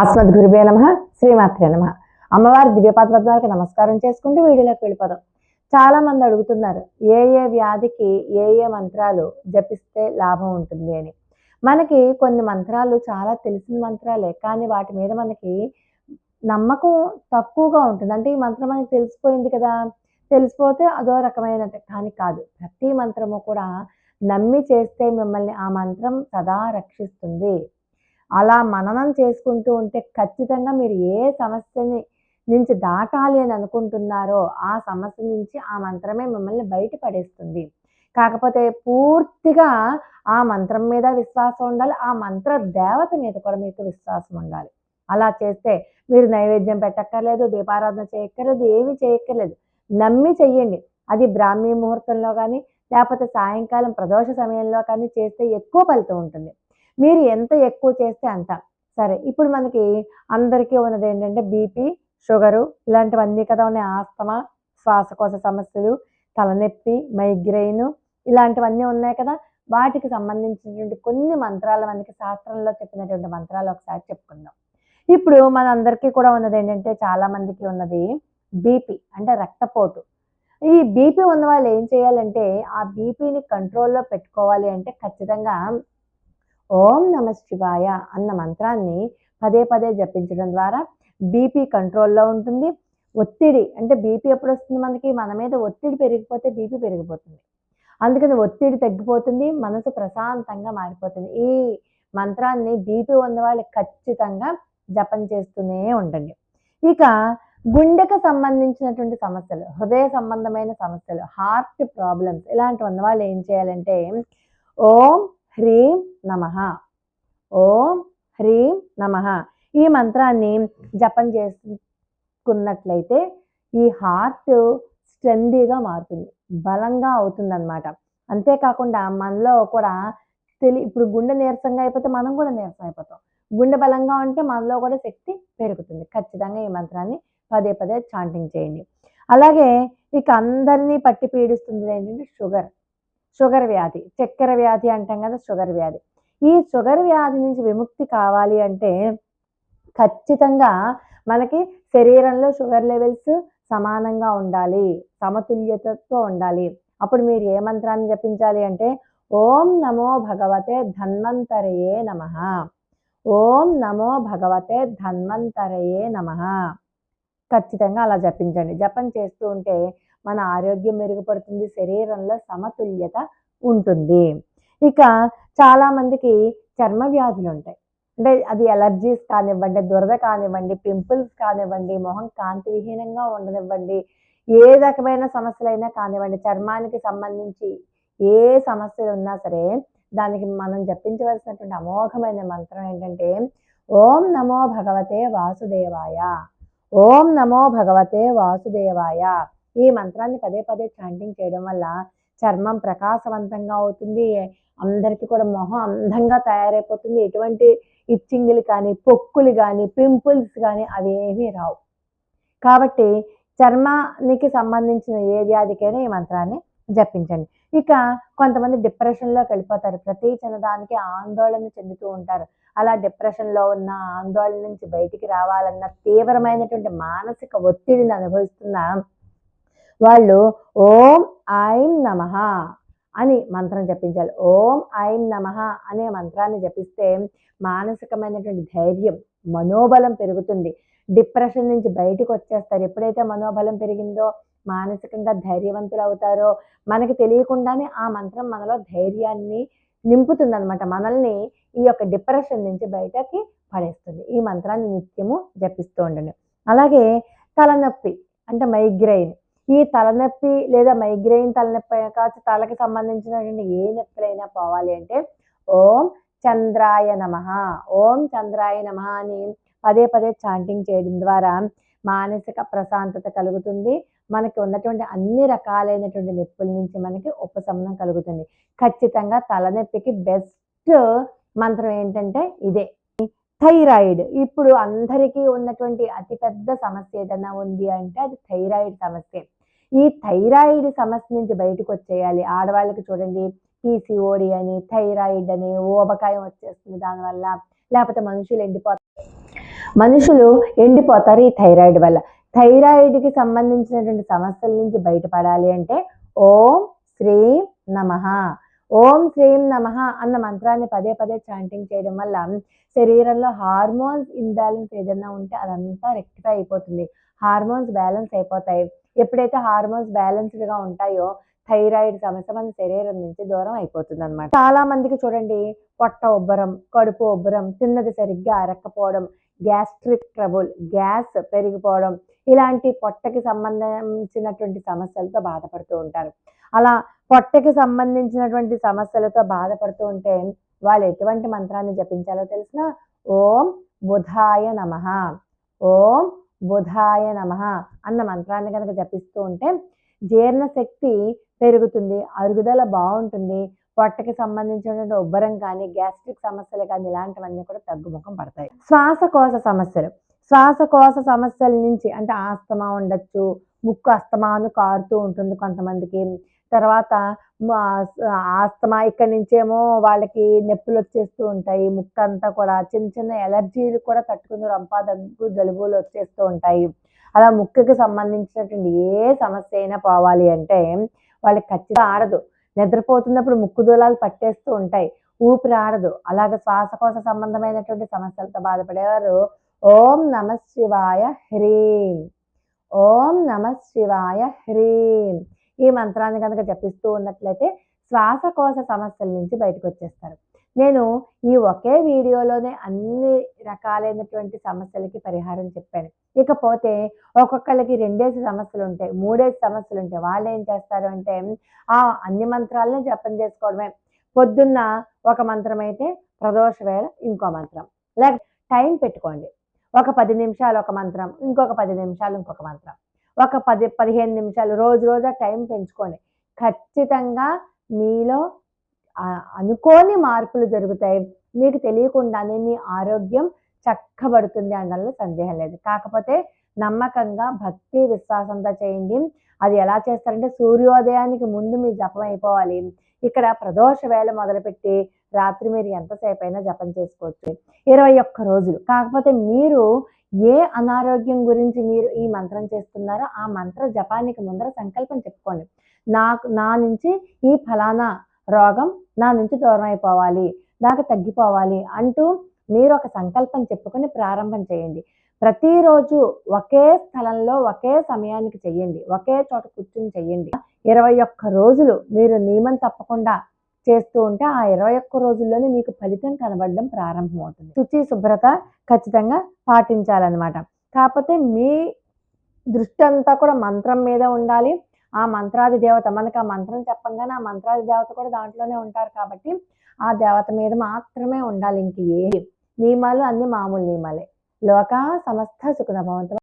అస్మద్గురుభ్యో నమః. శ్రీమాత్రే నమః. అమ్మవారి దివ్యపాదపద్మాలకు నమస్కారం చేసుకుంటూ వీడియోలోకి వెళ్ళిపోదాం. చాలా మంది అడుగుతున్నారు, ఏ ఏ వ్యాధికి ఏ ఏ మంత్రాలు జపిస్తే లాభం ఉంటుంది అని. మనకి కొన్ని మంత్రాలు చాలా తెలిసిన మంత్రాలే, కానీ వాటి మీద మనకి నమ్మకం తక్కువగా ఉంటుంది. అంటే ఈ మంత్రం మనకి తెలిసిపోయింది కదా, తెలిసిపోతే అదో రకమైన కానీ కాదు. ప్రతి మంత్రము కూడా నమ్మి చేస్తే మిమ్మల్ని ఆ మంత్రం సదా రక్షిస్తుంది. అలా మననం చేసుకుంటూ ఉంటే ఖచ్చితంగా మీరు ఏ సమస్యని నుంచి దాటాలి అని అనుకుంటున్నారో ఆ సమస్య నుంచి ఆ మంత్రమే మిమ్మల్ని బయటపడేస్తుంది. కాకపోతే పూర్తిగా ఆ మంత్రం మీద విశ్వాసం ఉండాలి, ఆ మంత్ర దేవత మీద కూడా మీకు విశ్వాసం ఉండాలి. అలా చేస్తే మీరు నైవేద్యం పెట్టక్కర్లేదు, దీపారాధన చేయక్కర్లేదు, ఏమీ చేయక్కర్లేదు. నమ్మి చెయ్యండి. అది బ్రాహ్మీ ముహూర్తంలో కానీ లేకపోతే సాయంకాలం ప్రదోష సమయంలో కానీ చేస్తే ఎక్కువ ఫలితం ఉంటుంది. మీరు ఎంత ఎక్కువ చేస్తే అంత సరే. ఇప్పుడు మనకి అందరికీ ఉన్నది ఏంటంటే బీపీ, షుగరు ఇలాంటివన్నీ కదా ఉన్నాయి. ఆస్తమా, శ్వాసకోశ సమస్యలు, తలనొప్పి, మైగ్రెయిన్ ఇలాంటివన్నీ ఉన్నాయి కదా. వాటికి సంబంధించినటువంటి కొన్ని మంత్రాలు మనకి శాస్త్రంలో చెప్పినటువంటి మంత్రాలు ఒకసారి చెప్పుకుందాం. ఇప్పుడు మనందరికీ కూడా ఉన్నది ఏంటంటే, చాలా మందికి ఉన్నది బీపీ అంటే రక్తపోటు. ఈ బీపీ ఉన్న వాళ్ళు ఏం చేయాలంటే, ఆ బీపీని కంట్రోల్లో పెట్టుకోవాలి అంటే ఖచ్చితంగా ఓం నమ శివాయ అన్న మంత్రాన్ని పదే పదే జపించడం ద్వారా బీపీ కంట్రోల్లో ఉంటుంది. ఒత్తిడి అంటే బీపీ ఎప్పుడు వస్తుంది మనకి, మన మీద ఒత్తిడి పెరిగిపోతే బీపీ పెరిగిపోతుంది. అందుకని ఒత్తిడి తగ్గిపోతుంది, మనసు ప్రశాంతంగా మారిపోతుంది. ఈ మంత్రాన్ని బీపీ ఉన్న వాళ్ళు ఖచ్చితంగా జపం చేస్తూనే ఉండండి. ఇక గుండెకు సంబంధించినటువంటి సమస్యలు, హృదయ సంబంధమైన సమస్యలు, హార్ట్ ప్రాబ్లమ్స్ ఇలాంటి ఉన్న వాళ్ళు ఏం చేయాలంటే ఓం హ్రీం నమః, ఓం హ్రీం నమః ఈ మంత్రాన్ని జపం చేసుకున్నట్లయితే ఈ హార్ట్ స్ట్రెందీగా మారుతుంది, బలంగా అవుతుందన్నమాట. అంతేకాకుండా మనలో కూడా ఇప్పుడు గుండె నీరసంగా అయిపోతే మనం కూడా నీరసం అయిపోతాం. గుండె బలంగా ఉంటే మనలో కూడా శక్తి పెరుగుతుంది. ఖచ్చితంగా ఈ మంత్రాన్ని పదే పదే చాంటింగ్ చేయండి. అలాగే ఇక అందరినీ పట్టి పీడిస్తుంది ఏంటంటే షుగర్ వ్యాధి, చక్కెర వ్యాధి అంటాం కదా, షుగర్ వ్యాధి. ఈ షుగర్ వ్యాధి నుంచి విముక్తి కావాలి అంటే ఖచ్చితంగా మనకి శరీరంలో షుగర్ లెవెల్స్ సమానంగా ఉండాలి, సమతుల్యతతో ఉండాలి. అప్పుడు మీరు ఏ మంత్రాన్ని జపించాలి అంటే ఓం నమో భగవతే ధన్వంతరయే నమః, ఓం నమో భగవతే ధన్వంతరయే నమః. ఖచ్చితంగా అలా జపించండి. జపం చేస్తూ ఉంటే మన ఆరోగ్యం మెరుగుపడుతుంది, శరీరంలో సమతుల్యత ఉంటుంది. ఇక చాలామందికి చర్మ వ్యాధులు ఉంటాయి. అంటే అది ఎలర్జీస్ కానివ్వండి, దురద కానివ్వండి, పింపుల్స్ కానివ్వండి, మొహం కాంతి విహీనంగా ఉండనివ్వండి, ఏ రకమైన సమస్యలైనా కానివ్వండి, చర్మానికి సంబంధించి ఏ సమస్యలు ఉన్నా సరే దానికి మనం జపించవలసినటువంటి అమోఘమైన మంత్రం ఏంటంటే ఓం నమో భగవతే వాసుదేవాయ, ఓం నమో భగవతే వాసుదేవాయ. ఈ మంత్రాన్ని పదే పదే చాంటింగ్ చేయడం వల్ల చర్మం ప్రకాశవంతంగా అవుతుంది, అందరికీ కూడా మొహం అందంగా తయారైపోతుంది. ఎటువంటి ఇచ్చింగులు కానీ, పొక్కులు కానీ, పింపుల్స్ కానీ అవి ఏమీ రావు. కాబట్టి చర్మానికి సంబంధించిన ఏ వ్యాధికైనా ఈ మంత్రాన్ని జపించండి. ఇక కొంతమంది డిప్రెషన్లోకి వెళ్ళిపోతారు, ప్రతి చిన్నదానికి ఆందోళన చెందుతూ ఉంటారు. అలా డిప్రెషన్లో ఉన్న ఆందోళన నుంచి బయటికి రావాలన్న తీవ్రమైనటువంటి మానసిక ఒత్తిడిని అనుభవిస్తున్న వాళ్ళు ఓం ఐం నమః అని మంత్రం జపించాలి. ఓం ఐం నమః అనే మంత్రాన్ని జపిస్తే మానసికమైనటువంటి ధైర్యం, మనోబలం పెరుగుతుంది. డిప్రెషన్ నుంచి బయటకు వచ్చేస్తారు. ఎప్పుడైతే మనోబలం పెరిగిందో, మానసికంగా ధైర్యవంతులు అవుతారో, మనకి తెలియకుండానే ఆ మంత్రం మనలో ధైర్యాన్ని నింపుతుంది అనమాట. మనల్ని ఈ యొక్క డిప్రెషన్ నుంచి బయటకి పడేస్తుంది. ఈ మంత్రాన్ని నిత్యము జపిస్తూ ఉండండి. అలాగే తలనొప్పి అంటే మైగ్రెయిన్, ఈ తలనొప్పి లేదా మైగ్రెయిన్ తలనొప్పి కావచ్చు, తలకి సంబంధించినటువంటి ఏ నొప్పులైనా పోవాలి అంటే ఓం చంద్రాయ నమః, ఓం చంద్రాయ నమః అని పదే పదే చాంటింగ్ చేయడం ద్వారా మానసిక ప్రశాంతత కలుగుతుంది. మనకి ఉన్నటువంటి అన్ని రకాలైనటువంటి నొప్పుల నుంచి మనకి ఉపశమనం కలుగుతుంది. ఖచ్చితంగా తలనొప్పికి బెస్ట్ మంత్రం ఏంటంటే ఇదే. థైరాయిడ్, ఇప్పుడు అందరికీ ఉన్నటువంటి అతిపెద్ద సమస్య ఏదైనా ఉంది అంటే అది థైరాయిడ్ సమస్య. ఈ థైరాయిడ్ సమస్య నుంచి బయటకు వచ్చేయాలి. ఆడవాళ్ళకి చూడండి పీసీఓడి అని, థైరాయిడ్ అని, ఊబకాయం వచ్చేస్తుంది దానివల్ల, లేకపోతే మనుషులు ఎండిపోతారు. మనుషులు ఎండిపోతారు ఈ థైరాయిడ్ వల్ల. థైరాయిడ్కి సంబంధించినటువంటి సమస్యల నుంచి బయటపడాలి అంటే ఓం శ్రీం నమః, ఓం శ్రీం నమః అన్న మంత్రాన్ని పదే పదే చాంటింగ్ చేయడం వల్ల శరీరంలో హార్మోన్స్ ఇంబ్యాలెన్స్ ఏదైనా ఉంటే అదంతా రెక్టిఫై అయిపోతుంది. హార్మోన్స్ బ్యాలెన్స్ అయిపోతాయి. ఎప్పుడైతే హార్మోన్స్ బ్యాలెన్స్డ్గా ఉంటాయో థైరాయిడ్ సమస్య మన శరీరం నుంచి దూరం అయిపోతుంది అనమాట. చాలా మందికి చూడండి, పొట్ట ఉబ్బరం, కడుపు ఉబ్బరం, తిన్నది సరిగ్గా అరక్కపోవడం, గ్యాస్ట్రిక్ ట్రబుల్, గ్యాస్ పెరిగిపోవడం, ఇలాంటి పొట్టకి సంబంధించినటువంటి సమస్యలతో బాధపడుతూ ఉంటారు. అలా పొట్టకి సంబంధించినటువంటి సమస్యలతో బాధపడుతూ ఉంటే వాళ్ళు ఎటువంటి మంత్రాన్ని జపించాలో తెలిసిన ఓం బుధాయ నమః, ఓం బుధాయ నమః అన్న మంత్రాన్ని కనుక జపిస్తూ ఉంటే జీర్ణశక్తి పెరుగుతుంది, అరుగుదల బాగుంటుంది, పొట్టకి సంబంధించినటువంటి ఉబ్బరం కానీ, గ్యాస్ట్రిక్ సమస్యలు కానీ ఇలాంటివన్నీ కూడా తగ్గుముఖం పడతాయి. శ్వాసకోశ సమస్యలు, శ్వాసకోశ సమస్యల నుంచి అంటే ఆస్తమా ఉండొచ్చు, ముక్కు అస్తమాను కారుతూ ఉంటుంది కొంతమందికి, తర్వాత ఆస్తమా ఇక్కడి నుంచేమో వాళ్ళకి నొప్పులు వచ్చేస్తూ ఉంటాయి, ముక్కు అంతా కూడా చిన్న చిన్న ఎలర్జీలు కూడా తట్టుకుని రొంప దగ్గు జలుబులు వచ్చేస్తూ ఉంటాయి. అలా ముక్కుకి సంబంధించినటువంటి ఏ సమస్య అయినా పోవాలి అంటే వాళ్ళకి ఖచ్చితంగా ఆడదు. నిద్రపోతున్నప్పుడు ముక్కు దూలాలు పట్టేస్తూ ఉంటాయి, ఊపిరి ఆడదు. అలాగే శ్వాసకోశ సంబంధమైనటువంటి సమస్యలతో బాధపడేవారు ఓం నమ శివాయ హ్రీం, ఓం నమ శివాయ హ్రీం ఈ మంత్రాన్ని కనుక జపిస్తూ ఉన్నట్లయితే శ్వాసకోశ సమస్యల నుంచి బయటకు వచ్చేస్తారు. నేను ఈ ఒకే వీడియోలోనే అన్ని రకాలైనటువంటి సమస్యలకి పరిహారం చెప్పాను. ఇకపోతే ఒక్కొక్కళ్ళకి 2 సమస్యలు ఉంటాయి, 3 సమస్యలు ఉంటాయి. వాళ్ళు ఏం చేస్తారు అంటే అన్ని మంత్రాలని జపం చేసుకోవడమే. పొద్దున్న ఒక మంత్రం అయితే ప్రదోష వేళ ఇంకో మంత్రం, లేక టైం పెట్టుకోండి. ఒక 10 నిమిషాలు ఒక మంత్రం, ఇంకొక 10 నిమిషాలు ఇంకొక మంత్రం, ఒక 10-15 నిమిషాలు రోజు రోజు టైం పెంచుకోండి. ఖచ్చితంగా మీలో అనుకోని మార్పులు జరుగుతాయి. మీకు తెలియకుండానే మీ ఆరోగ్యం చక్కబడుతుంది అనడంలో సందేహం లేదు. కాకపోతే నమ్మకంగా భక్తి విశ్వాసంతో చేయండి. అది ఎలా చేస్తారంటే సూర్యోదయానికి ముందు మీ జపం అయిపోవాలి. ఇక్కడ ప్రదోష వేళ మొదలుపెట్టి రాత్రి మీరు ఎంతసేపు అయినా జపం చేసుకోవచ్చు, 21 రోజులు. కాకపోతే మీరు ఏ అనారోగ్యం గురించి మీరు ఈ మంత్రం చేస్తున్నారో ఆ మంత్ర జపానికి ముందర సంకల్పం చెప్పుకోండి. నా నుంచి ఈ ఫలానా రోగం నా నుంచి దూరం అయిపోవాలి, నాకు తగ్గిపోవాలి అంటూ మీరు ఒక సంకల్పం చెప్పుకొని ప్రారంభం చేయండి. ప్రతిరోజు ఒకే స్థలంలో ఒకే సమయానికి చెయ్యండి, ఒకే చోట కూర్చుని చెయ్యండి. 21 రోజులు మీరు నియమం తప్పకుండా చేస్తూ ఉంటే ఆ 21 రోజుల్లోనే మీకు ఫలితం కనబడడం ప్రారంభమవుతుంది. శుచి శుభ్రత ఖచ్చితంగా పాటించాలన్నమాట. కాకపోతే మీ దృష్టి అంతా కూడా మంత్రం మీద ఉండాలి. ఆ మంత్రాది దేవత, మనకు ఆ మంత్రం చెప్పంగానే ఆ మంత్రాది దేవత కూడా దాంట్లోనే ఉంటారు కాబట్టి ఆ దేవత మీద మాత్రమే ఉండాలి. ఇంక ఏ నియమాలు అన్ని మామూలు నియమాలే. లోకా సమస్త సుఖినో భవంతు.